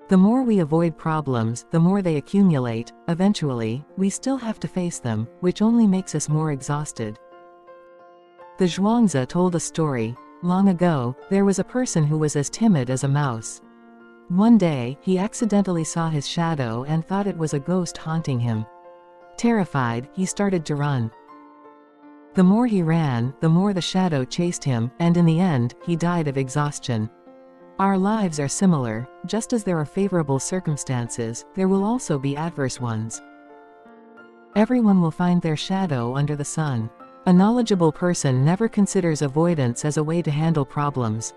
The more we avoid problems, the more they accumulate. Eventually, we still have to face them, which only makes us more exhausted. The Zhuangzi told a story. Long ago, there was a person who was as timid as a mouse. One day, he accidentally saw his shadow and thought it was a ghost haunting him. Terrified, he started to run. The more he ran, the more the shadow chased him, and in the end, he died of exhaustion. Our lives are similar. Just as there are favorable circumstances, there will also be adverse ones. Everyone will find their shadow under the sun. A knowledgeable person never considers avoidance as a way to handle problems.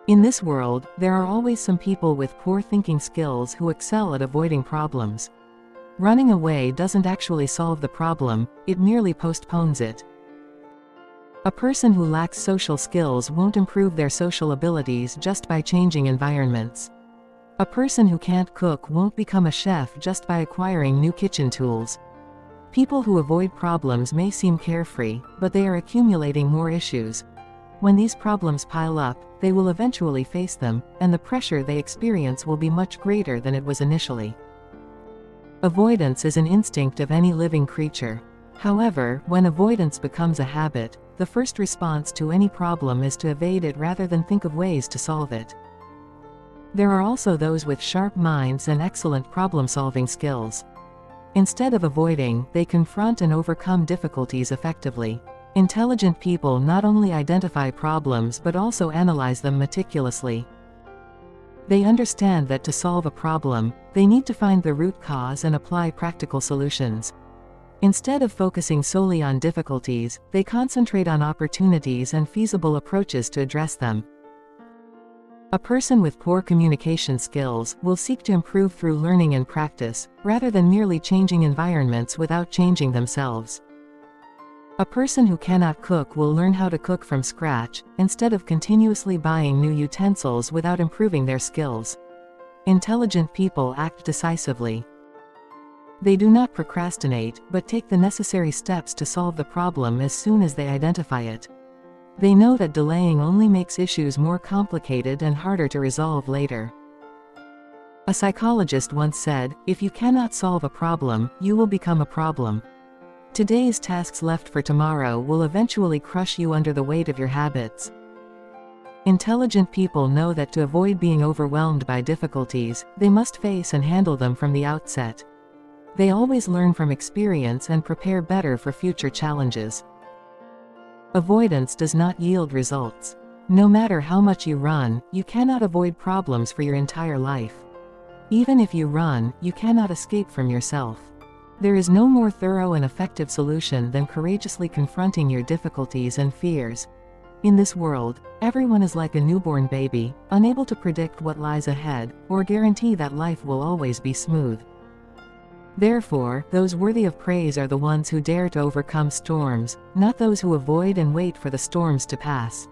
In this world, there are always some people with poor thinking skills who excel at avoiding problems. Running away doesn't actually solve the problem, it merely postpones it. A person who lacks social skills won't improve their social abilities just by changing environments. A person who can't cook won't become a chef just by acquiring new kitchen tools. People who avoid problems may seem carefree, but they are accumulating more issues. When these problems pile up, they will eventually face them, and the pressure they experience will be much greater than it was initially. Avoidance is an instinct of any living creature. However, when avoidance becomes a habit, the first response to any problem is to evade it rather than think of ways to solve it. There are also those with sharp minds and excellent problem-solving skills. Instead of avoiding, they confront and overcome difficulties effectively. Intelligent people not only identify problems but also analyze them meticulously. They understand that to solve a problem, they need to find the root cause and apply practical solutions. Instead of focusing solely on difficulties, they concentrate on opportunities and feasible approaches to address them. A person with poor communication skills will seek to improve through learning and practice, rather than merely changing environments without changing themselves. A person who cannot cook will learn how to cook from scratch, instead of continuously buying new utensils without improving their skills. Intelligent people act decisively. They do not procrastinate, but take the necessary steps to solve the problem as soon as they identify it. They know that delaying only makes issues more complicated and harder to resolve later. A psychologist once said, "If you cannot solve a problem, you will become a problem." Today's tasks left for tomorrow will eventually crush you under the weight of your habits. Intelligent people know that to avoid being overwhelmed by difficulties, they must face and handle them from the outset. They always learn from experience and prepare better for future challenges. Avoidance does not yield results. No matter how much you run, you cannot avoid problems for your entire life. Even if you run, you cannot escape from yourself. There is no more thorough and effective solution than courageously confronting your difficulties and fears. In this world, everyone is like a newborn baby, unable to predict what lies ahead, or guarantee that life will always be smooth. Therefore, those worthy of praise are the ones who dare to overcome storms, not those who avoid and wait for the storms to pass.